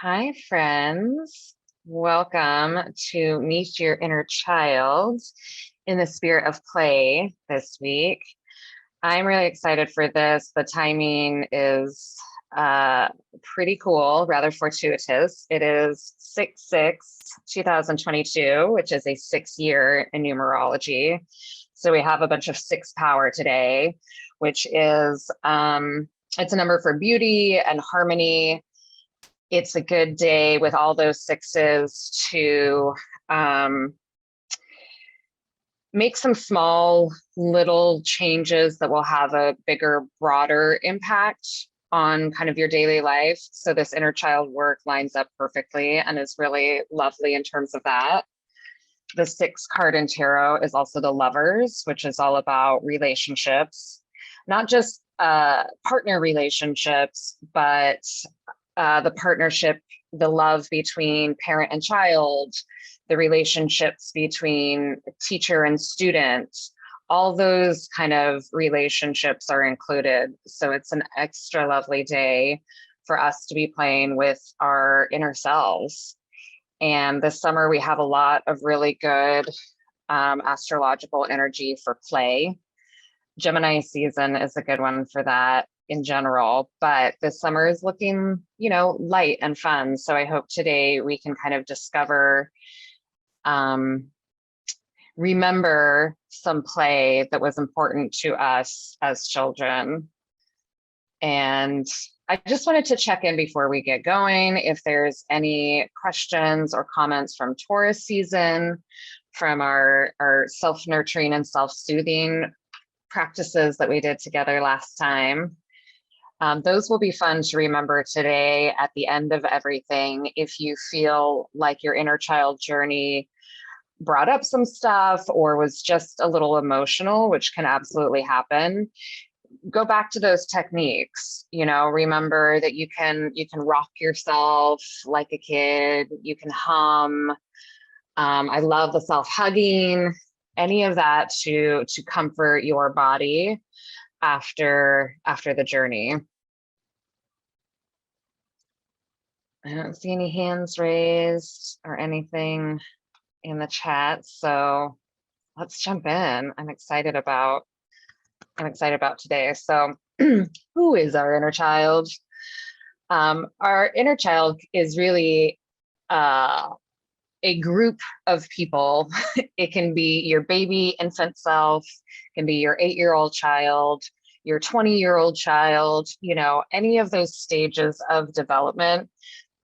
Hi, friends. Welcome to Meet Your Inner Child in the Spirit of Play this week. I'm really excited for this. The timing is pretty cool, rather fortuitous. It is 6/6/2022, which is a 6 year in numerology. So we have a bunch of six power today, which is it's a number for beauty and harmony. It's a good day with all those sixes to make some small little changes that will have a bigger, broader impact on kind of your daily life. So this inner child work lines up perfectly and is really lovely in terms of that. The six card in tarot is also the Lovers, which is all about relationships, not just partner relationships, but the partnership, the love between parent and child, the relationships between teacher and student, all those kind of relationships are included. So it's an extra lovely day for us to be playing with our inner selves. And this summer we have a lot of really good astrological energy for play. Gemini season is a good one for that in general, but this summer is looking, light and fun. So I hope today we can kind of discover, remember some play that was important to us as children. And I just wanted to check in before we get going, if there's any questions or comments from Taurus season, from our self-nurturing and self-soothing practices that we did together last time. Those will be fun to remember today at the end of everything. If you feel like your inner child journey brought up some stuff or was just a little emotional, which can absolutely happen, go back to those techniques. Remember that you can rock yourself like a kid, you can hum. I love the self-hugging, any of that to comfort your body after the journey. I don't see any hands raised or anything in the chat, so let's jump in. I'm excited about today. So who is our inner child? Our inner child is really a group of people. It can be your baby infant self, it can be your 8-year-old child, your 20-year-old child, any of those stages of development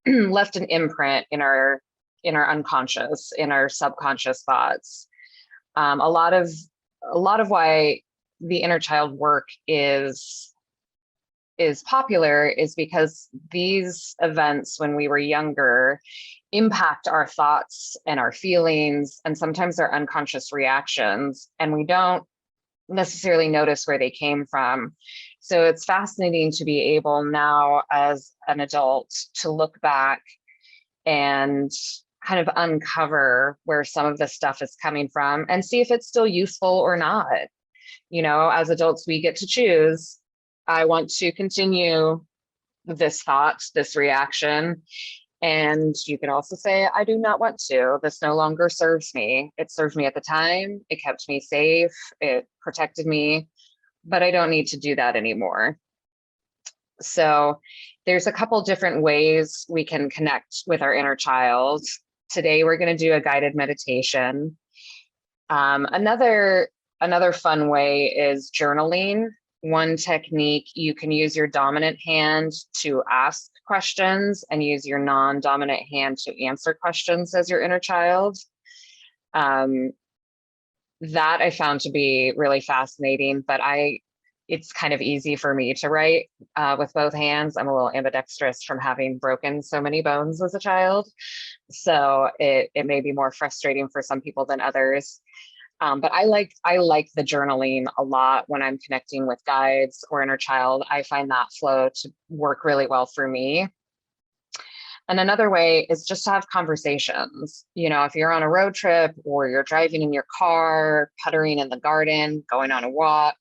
left an imprint in our unconscious, in our subconscious thoughts. A lot of why the inner child work is popular is because these events when we were younger impact our thoughts and our feelings and sometimes our unconscious reactions, and we don't necessarily notice where they came from. So it's fascinating to be able now as an adult to look back and kind of uncover where some of this stuff is coming from and see if it's still useful or not. As adults, we get to choose. I want to continue this thought, this reaction. And you can also say, I do not want to. This no longer serves me. It served me at the time. It kept me safe. It protected me, but I don't need to do that anymore. So there's a couple different ways we can connect with our inner child. Today, we're going to do a guided meditation. Another fun way is journaling. One technique, you can use your dominant hand to ask questions and use your non-dominant hand to answer questions as your inner child. That I found to be really fascinating, but it's kind of easy for me to write with both hands. I'm a little ambidextrous from having broken so many bones as a child. So it may be more frustrating for some people than others. But I like the journaling a lot when I'm connecting with guides or inner child. I find that flow to work really well for me. And another way is just to have conversations. If you're on a road trip or you're driving in your car, puttering in the garden, going on a walk,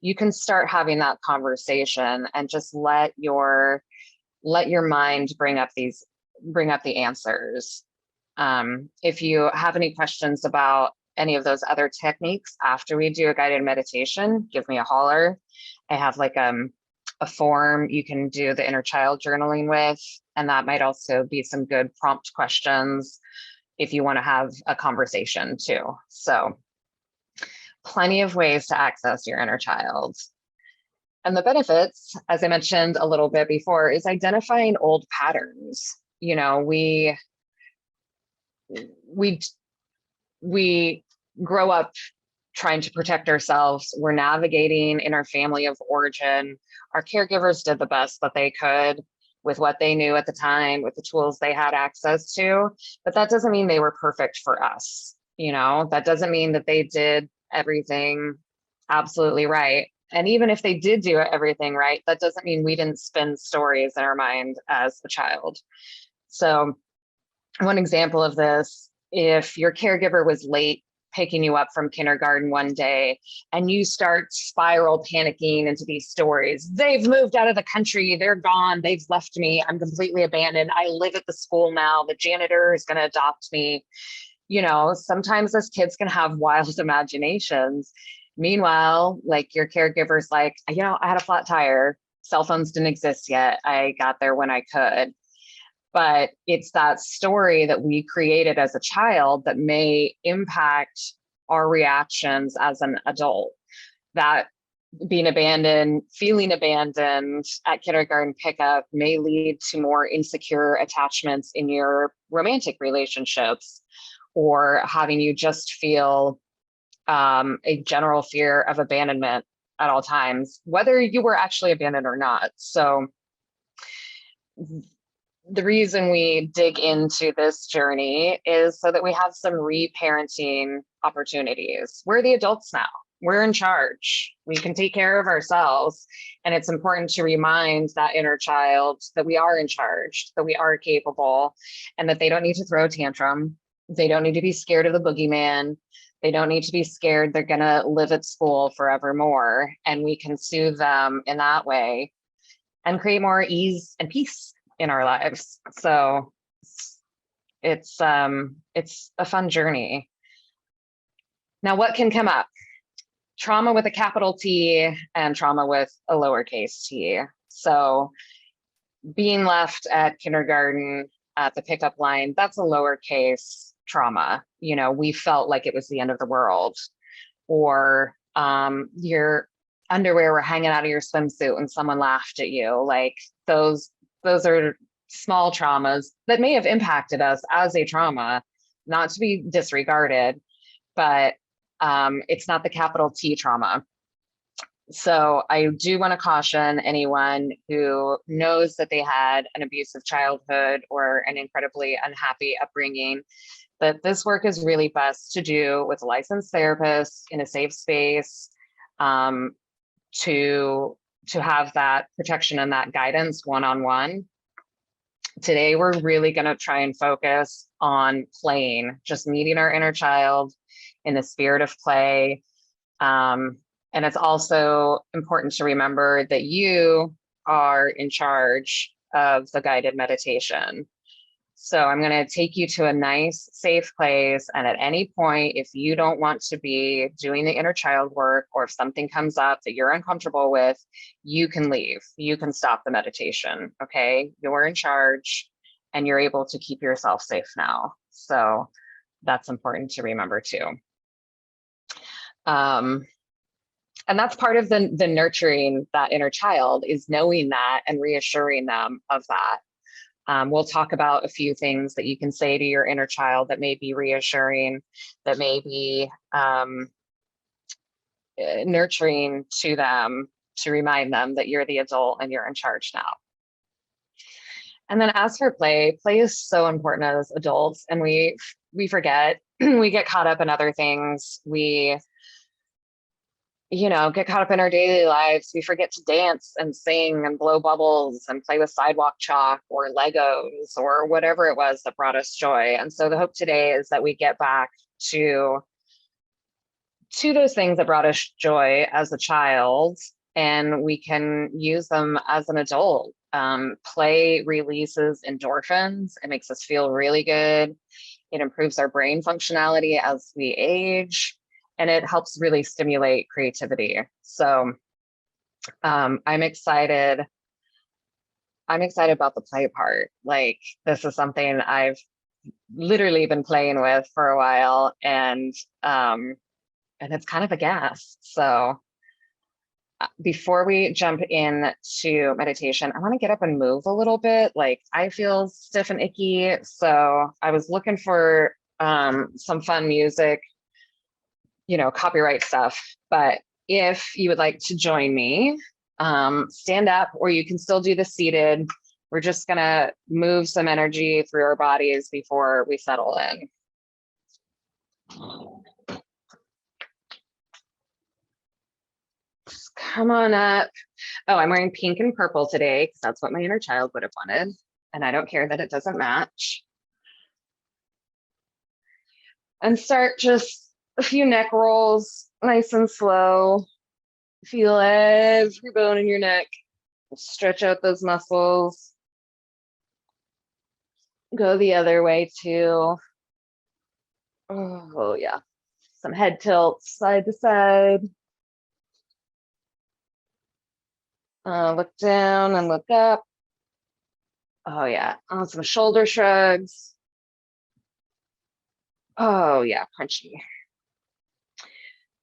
you can start having that conversation and just let your mind bring up these bring up the answers. If you have any questions about any of those other techniques after we do a guided meditation, give me a holler. I have like a form you can do the inner child journaling with, and that might also be some good prompt questions if you want to have a conversation too. So plenty of ways to access your inner child. And the benefits, as I mentioned a little bit before, is identifying old patterns. You know, we grow up trying to protect ourselves. We're navigating in our family of origin. Our caregivers did the best that they could with what they knew at the time, with the tools they had access to. But that doesn't mean they were perfect for us. You know, that doesn't mean that they did everything absolutely right. And even if they did do everything right, that doesn't mean we didn't spin stories in our mind as a child. So one example of this, if your caregiver was late picking you up from kindergarten one day and you start spiral panicking into these stories, they've moved out of the country, they're gone, they've left me, I'm completely abandoned, I live at the school now, the janitor is going to adopt me. You know, sometimes as kids can have wild imaginations. Meanwhile, like your caregiver's like, you know, I had a flat tire, cell phones didn't exist yet, I got there when I could. But it's that story that we created as a child that may impact our reactions as an adult. That being abandoned, feeling abandoned at kindergarten pickup may lead to more insecure attachments in your romantic relationships, or having you just feel a general fear of abandonment at all times, whether you were actually abandoned or not. So the reason we dig into this journey is so that we have some reparenting opportunities. We're the adults now. We're in charge. We can take care of ourselves. And it's important to remind that inner child that we are in charge, that we are capable, and that they don't need to throw a tantrum. They don't need to be scared of the boogeyman. They don't need to be scared they're going to live at school forevermore. And we can soothe them in that way and create more ease and peace in our lives. So it's a fun journey. Now, what can come up? Trauma with a capital T and trauma with a lowercase t. So being left at kindergarten at the pickup line, that's a lowercase trauma. You know, we felt like it was the end of the world. Or your underwear were hanging out of your swimsuit and someone laughed at you. Like those are small traumas that may have impacted us as a trauma, not to be disregarded, but it's not the capital T trauma. So I do want to caution anyone who knows that they had an abusive childhood or an incredibly unhappy upbringing, that this work is really best to do with a licensed therapist in a safe space, to have that protection and that guidance one-on-one. Today, we're really going to try and focus on playing, just meeting our inner child in the spirit of play. And it's also important to remember that you are in charge of the guided meditation. So I'm going to take you to a nice, safe place. And at any point, if you don't want to be doing the inner child work, or if something comes up that you're uncomfortable with, you can leave. You can stop the meditation. Okay. You're in charge and you're able to keep yourself safe now. So that's important to remember too. And that's part of the nurturing that inner child, is knowing that and reassuring them of that. We'll talk about a few things that you can say to your inner child that may be reassuring, that may be nurturing to them, to remind them that you're the adult and you're in charge now. And then as for play is so important as adults, and we forget. We get caught up in other things. We get caught up in our daily lives. We forget to dance and sing and blow bubbles and play with sidewalk chalk or Legos or whatever it was that brought us joy. And so the hope today is that we get back to those things that brought us joy as a child, and we can use them as an adult. Play releases endorphins. It makes us feel really good. It improves our brain functionality as we age, and it helps really stimulate creativity. So I'm excited. I'm excited about the play part. Like, this is something I've literally been playing with for a while, and it's kind of a gas. So before we jump into meditation, I want to get up and move a little bit. Like, I feel stiff and icky. So I was looking for some fun music, copyright stuff. But if you would like to join me, stand up, or you can still do the seated. We're just going to move some energy through our bodies before we settle in. Just come on up. Oh, I'm wearing pink and purple today because that's what my inner child would have wanted. And I don't care that it doesn't match. And start just a few neck rolls, nice and slow. Feel every bone in your neck. Stretch out those muscles. Go the other way too. Oh, yeah. Some head tilts side to side. Look down and look up. Oh, yeah. Some shoulder shrugs. Oh, yeah. Crunchy.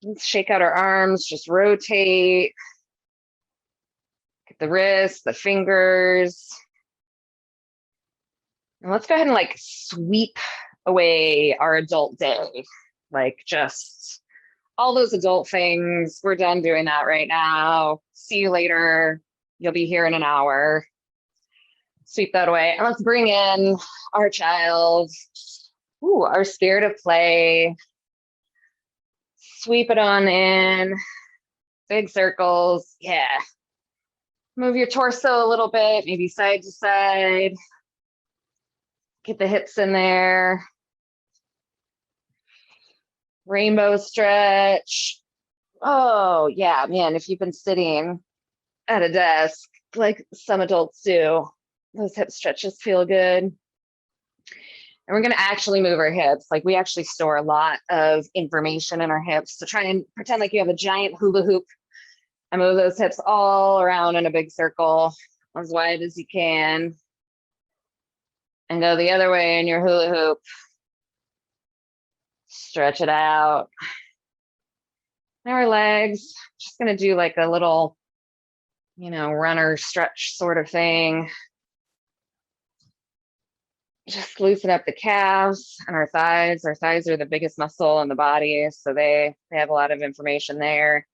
Let's shake out our arms. Just rotate. Get the wrists, the fingers. And let's go ahead and like sweep away our adult day. Like, just all those adult things. We're done doing that right now. See you later. You'll be here in an hour. Sweep that away. And let's bring in our child. Ooh, our spirit of play. Sweep it on in. Big circles. Yeah. Move your torso a little bit, maybe side to side. Get the hips in there. Rainbow stretch. Oh, yeah, man, if you've been sitting at a desk like some adults do, those hip stretches feel good. And we're going to actually move our hips. Like, we actually store a lot of information in our hips. So try and pretend like you have a giant hula hoop and move those hips all around in a big circle, as wide as you can. And go the other way in your hula hoop. Stretch it out. Now our legs, just going to do like a little, runner stretch sort of thing. Just loosen up the calves and our thighs. Our thighs are the biggest muscle in the body, so they have a lot of information there.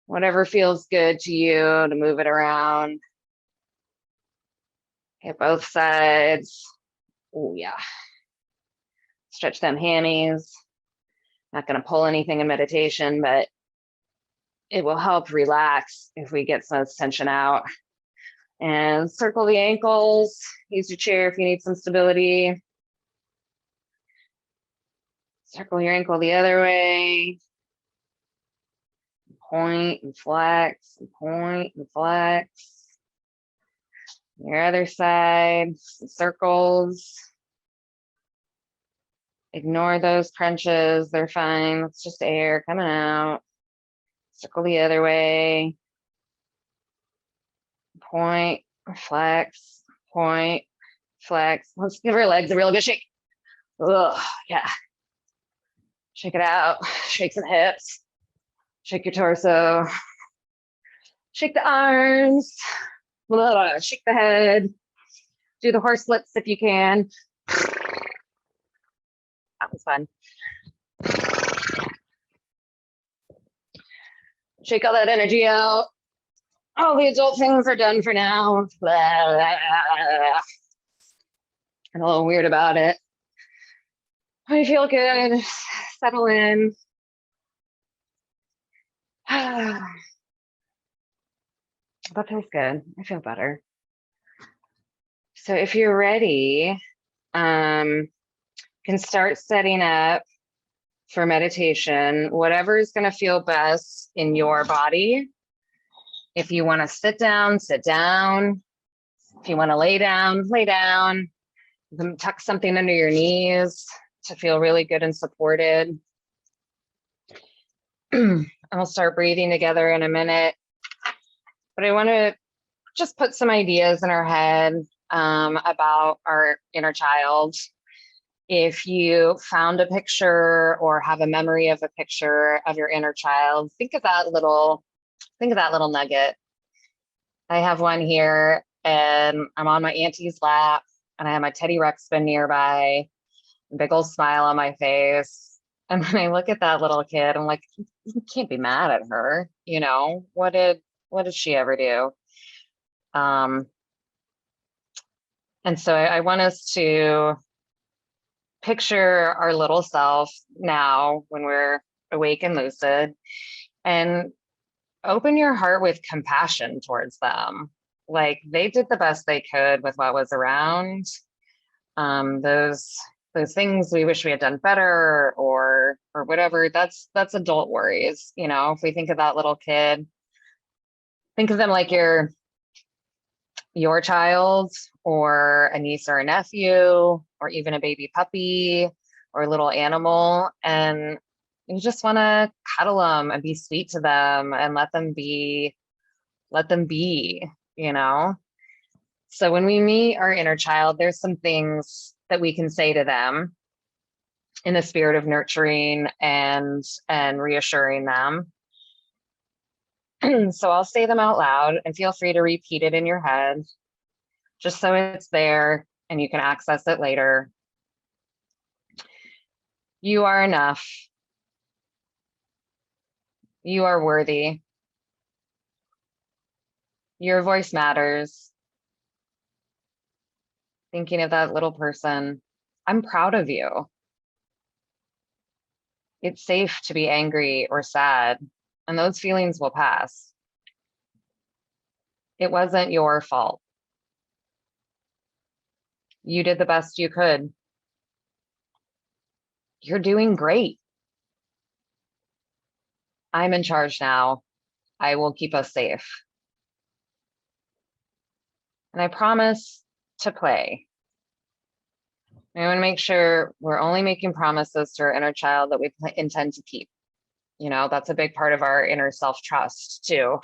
Whatever feels good to you to move it around. Hit both sides. Oh, yeah. Stretch them hammies. Not going to pull anything in meditation, but it will help relax if we get some tension out. And circle the ankles. Use your chair if you need some stability. Circle your ankle the other way. Point and flex, and point and flex. Your other side, some circles. Ignore those crunches, they're fine. It's just air coming out. Circle the other way. Point, flex, point, flex. Let's give our legs a real good shake. Ugh, yeah. Shake it out. Shake some hips. Shake your torso. Shake the arms. Blah, shake the head. Do the horse splits if you can. That was fun. Shake all that energy out. All the adult things are done for now. Blah, blah, blah. I'm a little weird about it. I feel good. Settle in. That feels good. I feel better. So if you're ready, can start setting up for meditation, whatever is going to feel best in your body. If you want to sit down, sit down. If you want to lay down, lay down. You can tuck something under your knees to feel really good and supported. And we'll start breathing together in a minute. But I want to just put some ideas in our head about our inner child. If you found a picture or have a memory of a picture of your inner child, think of that little nugget. I have one here, and I'm on my auntie's lap, and I have my Teddy Ruxpin nearby, a big old smile on my face. And then I look at that little kid, I'm like, you can't be mad at her. You know, what did she ever do? And so I want us to picture our little self now when we're awake and lucid, and open your heart with compassion towards them. Like, they did the best they could with what was around. Those things we wish we had done better, or whatever, that's adult worries. You know, if we think of that little kid, think of them like your child, or a niece or a nephew, or even a baby puppy or a little animal, and you just want to cuddle them and be sweet to them and let them be, you know. So when we meet our inner child, there's some things that we can say to them in the spirit of nurturing and reassuring them. So I'll say them out loud, and feel free to repeat it in your head, just so it's there and you can access it later. You are enough. You are worthy. Your voice matters. Thinking of that little person, I'm proud of you. It's safe to be angry or sad, and those feelings will pass. It wasn't your fault. You did the best you could. You're doing great. I'm in charge now. I will keep us safe. And I promise to play. I want to make sure we're only making promises to our inner child that we intend to keep. You know, that's a big part of our inner self-trust too.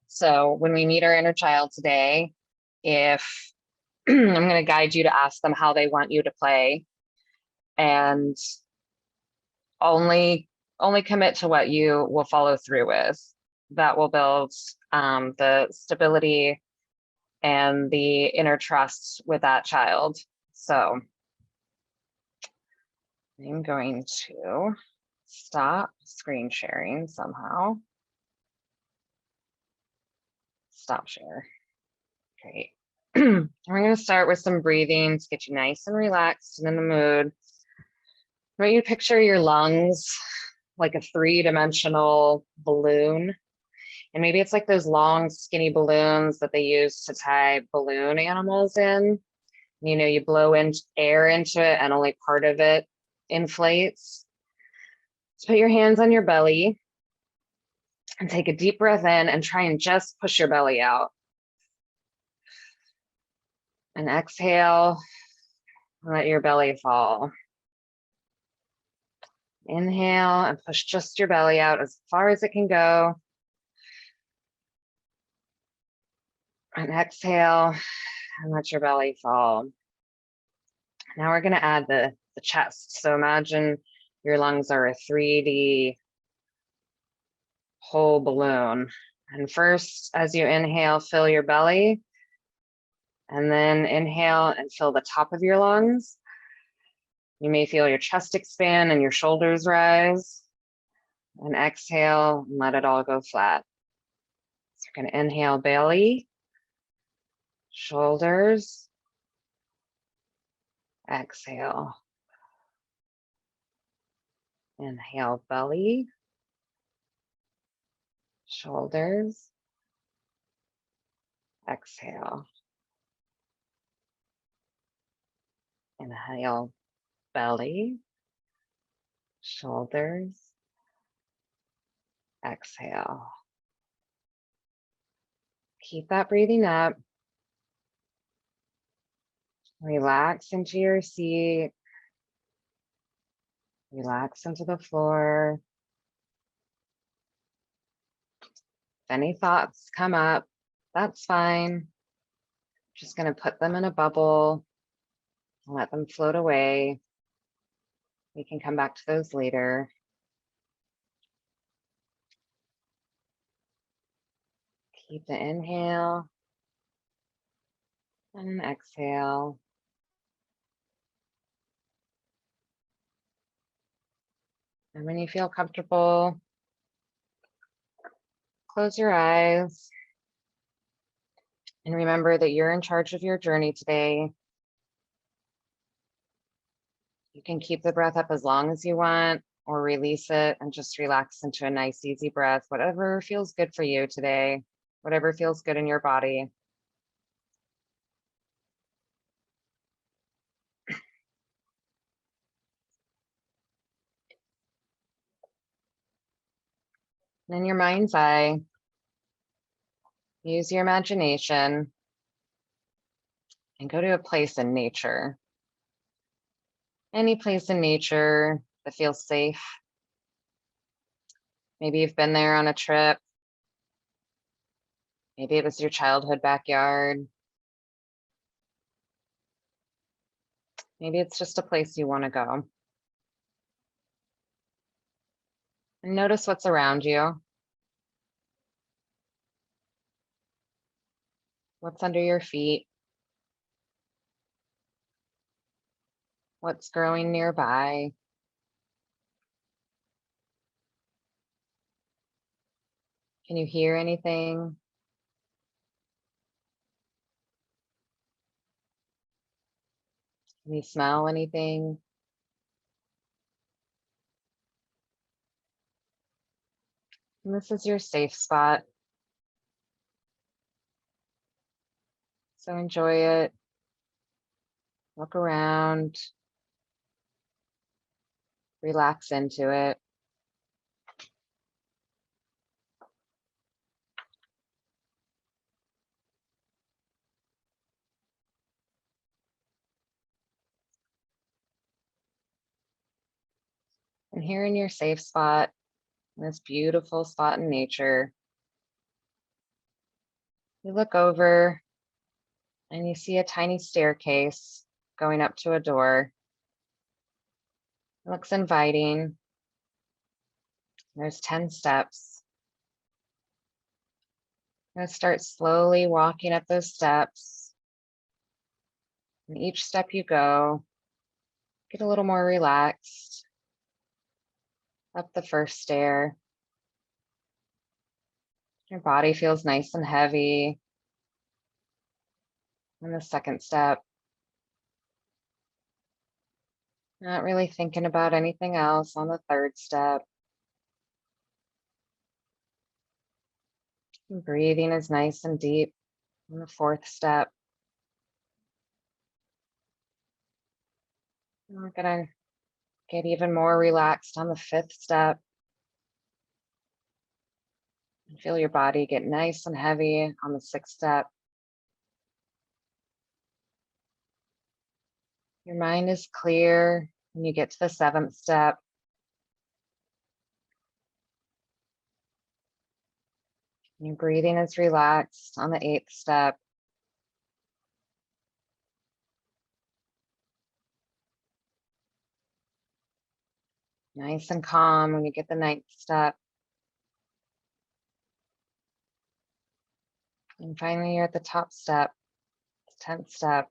So when we meet our inner child today, if I'm going to guide you to ask them how they want you to play, and only commit to what you will follow through with. That will build the stability and the inner trust with that child. So I'm going to stop screen sharing somehow. Stop share. Great. We're going to start with some breathing to get you nice and relaxed and in the mood. I want you to picture your lungs like a three-dimensional balloon. And maybe it's like those long, skinny balloons that they use to tie balloon animals in. You know, you blow in air into it and only part of it inflates. So put your hands on your belly and take a deep breath in and try and just push your belly out. And exhale, let your belly fall. Inhale and push just your belly out as far as it can go. And exhale and let your belly fall. Now we're going to add the chest. So imagine your lungs are a 3D whole balloon. And first, as you inhale, fill your belly. And then inhale and fill the top of your lungs. You may feel your chest expand and your shoulders rise. And exhale and let it all go flat. So you're going to inhale belly, shoulders, exhale. Inhale belly, shoulders, exhale. Inhale belly, shoulders, exhale. Keep that breathing up. Relax into your seat. Relax into the floor. If any thoughts come up, that's fine. Just going to put them in a bubble and let them float away. We can come back to those later. Keep the inhale and an exhale. And when you feel comfortable, close your eyes and remember that you're in charge of your journey today. You can keep the breath up as long as you want or release it and just relax into a nice, easy breath, whatever feels good for you today, whatever feels good in your body. And in your mind's eye, use your imagination and go to a place in nature. Any place in nature that feels safe. Maybe you've been there on a trip. Maybe it was your childhood backyard. Maybe it's just a place you want to go. And notice what's around you. What's under your feet? What's growing nearby? Can you hear anything? Can you smell anything? And this is your safe spot. So enjoy it. Look around. Relax into it. And here in your safe spot, in this beautiful spot in nature, you look over and you see a tiny staircase going up to a door. It looks inviting. There's 10 steps. I'm going to start slowly walking up those steps. And each step you go, get a little more relaxed. Up the first stair. Your body feels nice and heavy. And the second step. Not really thinking about anything else on the third step. And breathing is nice and deep on the fourth step. And we're gonna get even more relaxed on the fifth step. And feel your body get nice and heavy on the sixth step. Your mind is clear when you get to the seventh step. And your breathing is relaxed on the eighth step. Nice and calm when you get the ninth step. And finally, you're at the top step, 10th step.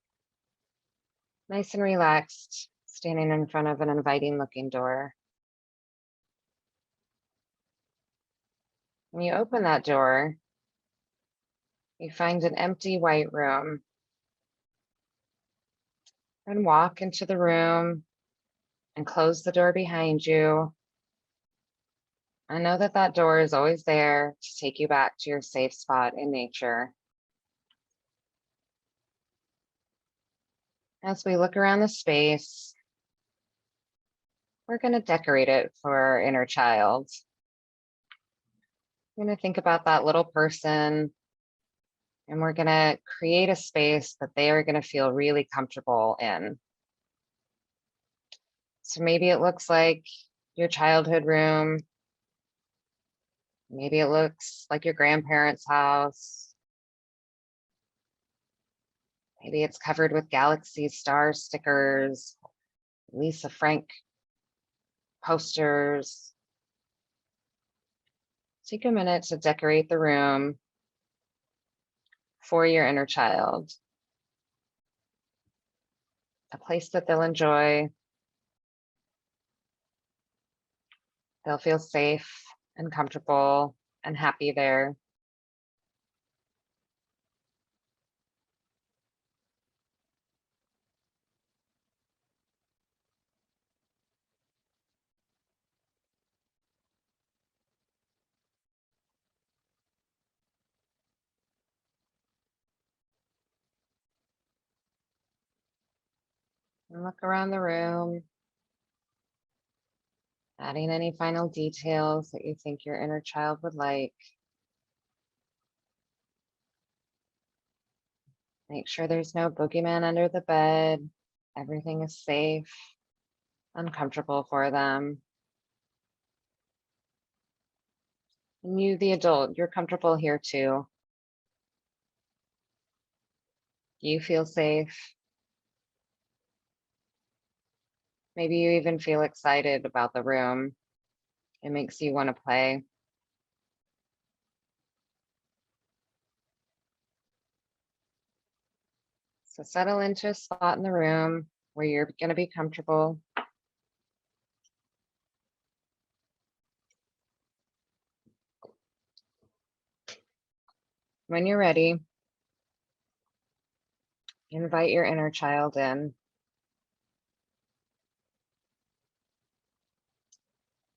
Nice and relaxed, standing in front of an inviting looking door. When you open that door, you find an empty white room. And walk into the room and close the door behind you. I know that that door is always there to take you back to your safe spot in nature. As we look around the space, we're going to decorate it for our inner child. We're going to think about that little person And we're going to create a space that they are going to feel really comfortable in. So maybe it looks like your childhood room. Maybe it looks like your grandparents' house. Maybe it's covered with galaxy star stickers, Lisa Frank posters. Take a minute to decorate the room for your inner child. A place that they'll enjoy. They'll feel safe and comfortable and happy there. And look around the room, adding any final details that you think your inner child would like. Make sure there's no boogeyman under the bed. Everything is safe, uncomfortable for them. And you, the adult, you're comfortable here too. You feel safe. Maybe you even feel excited about the room. It makes you want to play. So settle into a spot in the room where you're going to be comfortable. When you're ready, invite your inner child in.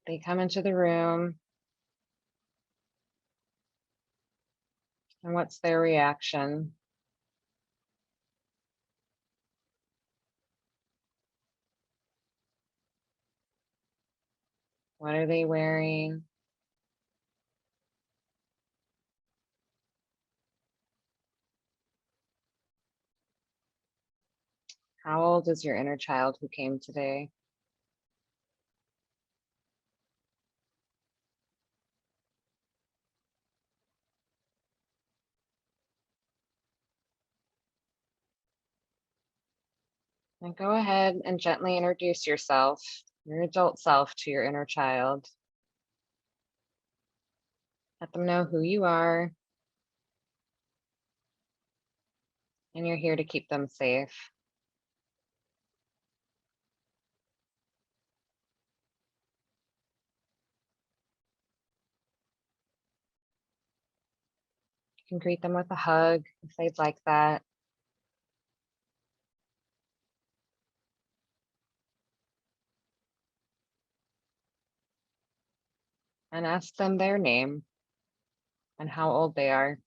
They come into the room. And what's their reaction? What are they wearing? How old is your inner child who came today? And go ahead and gently introduce yourself, your adult self, to your inner child. Let them know who you are, and you're here to keep them safe. You can greet them with a hug if they'd like that. And ask them their name and how old they are.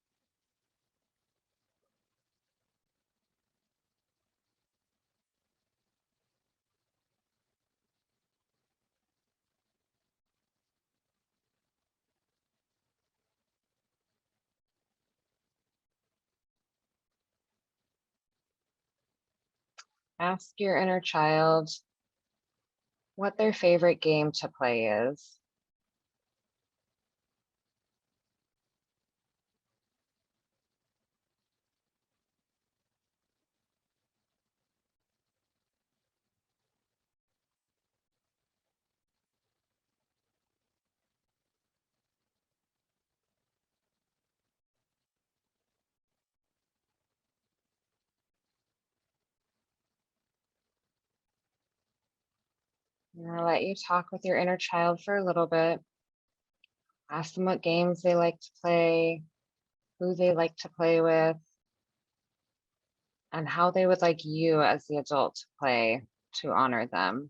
Ask your inner child what their favorite game to play is. And I'll let you talk with your inner child for a little bit. Ask them what games they like to play, who they like to play with, and how they would like you as the adult to play to honor them.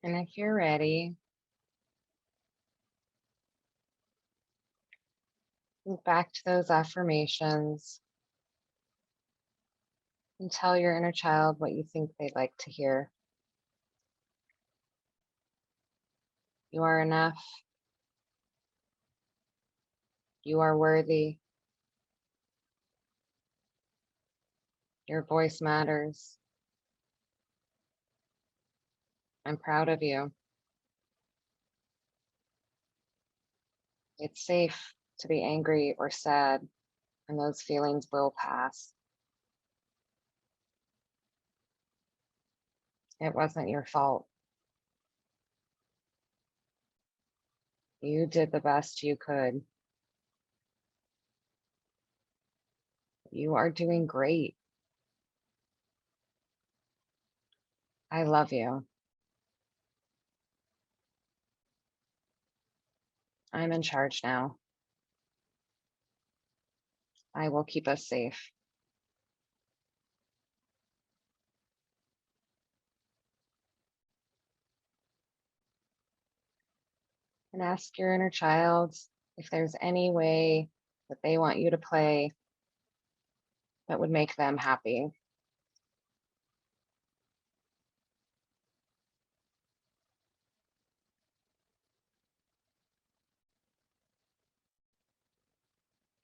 And if you're ready, move back to those affirmations and tell your inner child what you think they'd like to hear. You are enough. You are worthy. Your voice matters. I'm proud of you. It's safe to be angry or sad, and those feelings will pass. It wasn't your fault. You did the best you could. You are doing great. I love you. I'm in charge now. I will keep us safe. And ask your inner child if there's any way that they want you to play that would make them happy.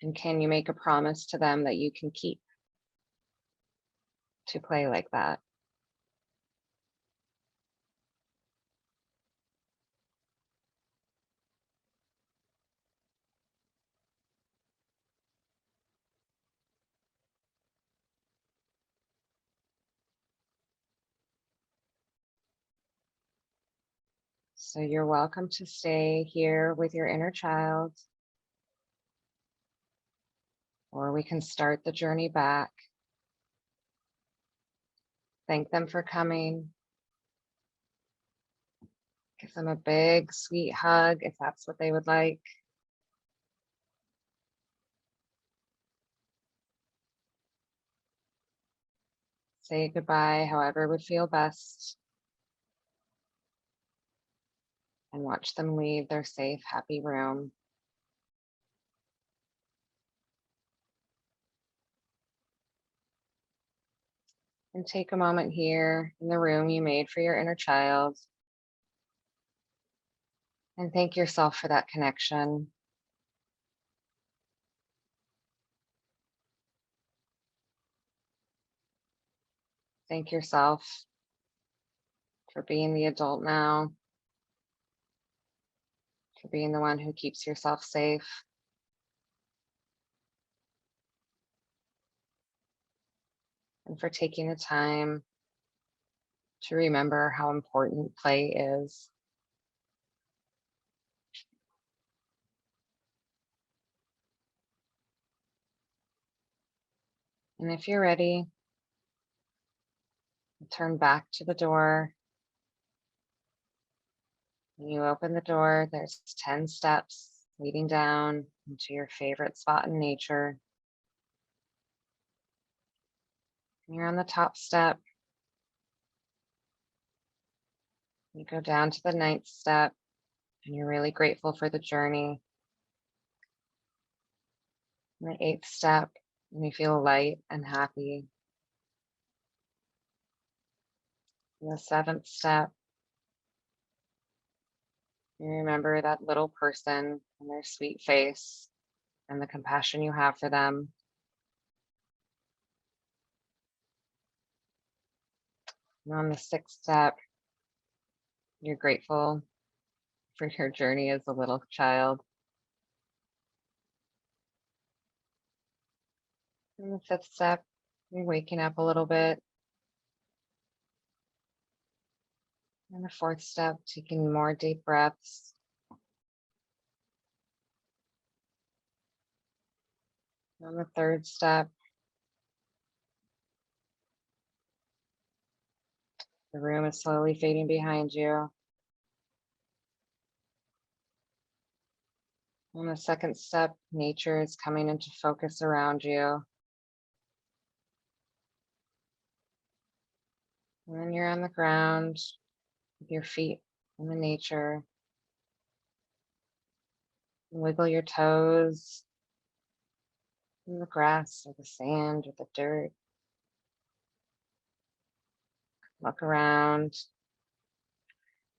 And can you make a promise to them that you can keep to play like that? So you're welcome to stay here with your inner child, or we can start the journey back. Thank them for coming. Give them a big, sweet hug if that's what they would like. Say goodbye however would feel best. And watch them leave their safe, happy room. And take a moment here in the room you made for your inner child. And thank yourself for that connection. Thank yourself for being the adult now, for being the one who keeps yourself safe. And for taking the time to remember how important play is. And if you're ready, turn back to the door. When you open the door, there's 10 steps leading down into your favorite spot in nature. You're on the top step. You go down to the 9th step, and you're really grateful for the journey. And the 8th step, and you feel light and happy. And the 7th step, you remember that little person and their sweet face and the compassion you have for them. And on the 6th step, you're grateful for your journey as a little child. And the 5th step, you're waking up a little bit. And the 4th step, taking more deep breaths. On the 3rd step, the room is slowly fading behind you. On the 2nd step, nature is coming into focus around you. And then you're on the ground with your feet in the nature. Wiggle your toes in the grass or the sand or the dirt. Look around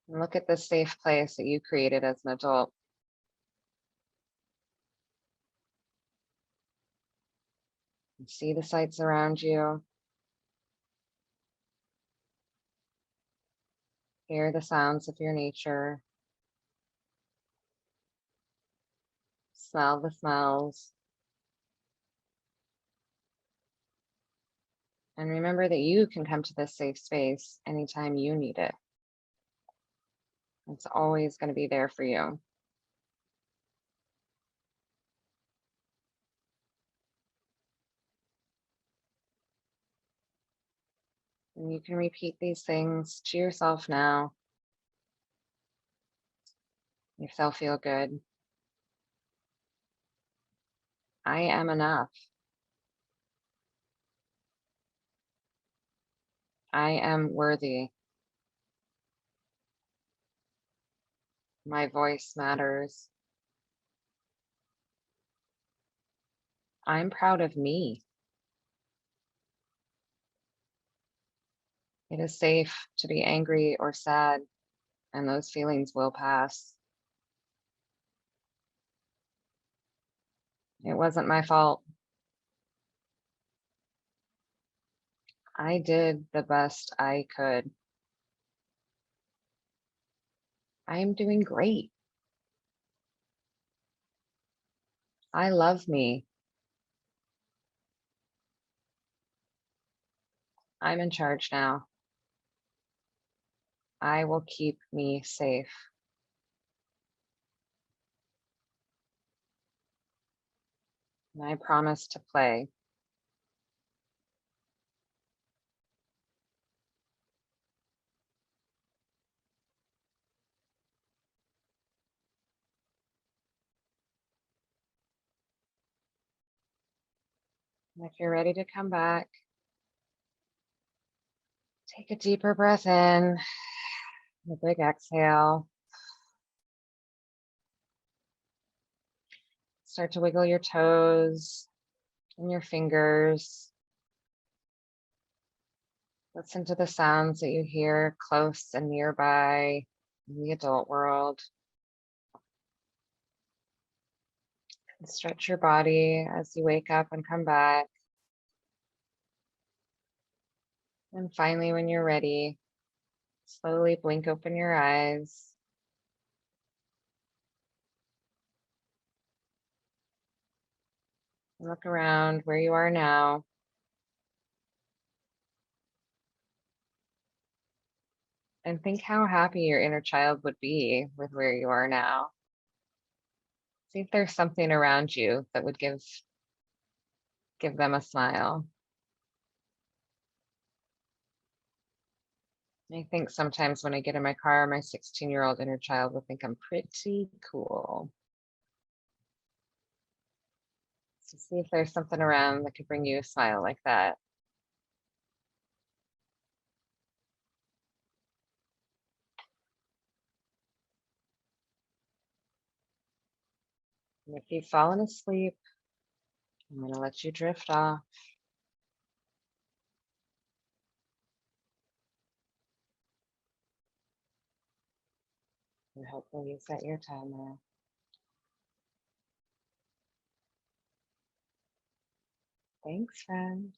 and look at this safe place that you created as an adult. And see the sights around you. Hear the sounds of your nature. Smell the smells. And remember that you can come to this safe space anytime you need it. It's always going to be there for you. And you can repeat these things to yourself now. If they'll feel good. I am enough. I am worthy. My voice matters. I'm proud of me. It is safe to be angry or sad, and those feelings will pass. It wasn't my fault. I did the best I could. I am doing great. I love me. I'm in charge now. I will keep me safe. And I promise to play. And if you're ready to come back, take a deeper breath in, a big exhale. Start to wiggle your toes and your fingers. Listen to the sounds that you hear close and nearby in the adult world. And stretch your body as you wake up and come back. And finally, when you're ready, slowly blink open your eyes. And look around where you are now. And think how happy your inner child would be with where you are now. See if there's something around you that would give them a smile. I think sometimes when I get in my car, my 16-year-old inner child will think I'm pretty cool. So see if there's something around that could bring you a smile like that. And if you've fallen asleep, I'm going to let you drift off. And hopefully you set your timer. Thanks, friends.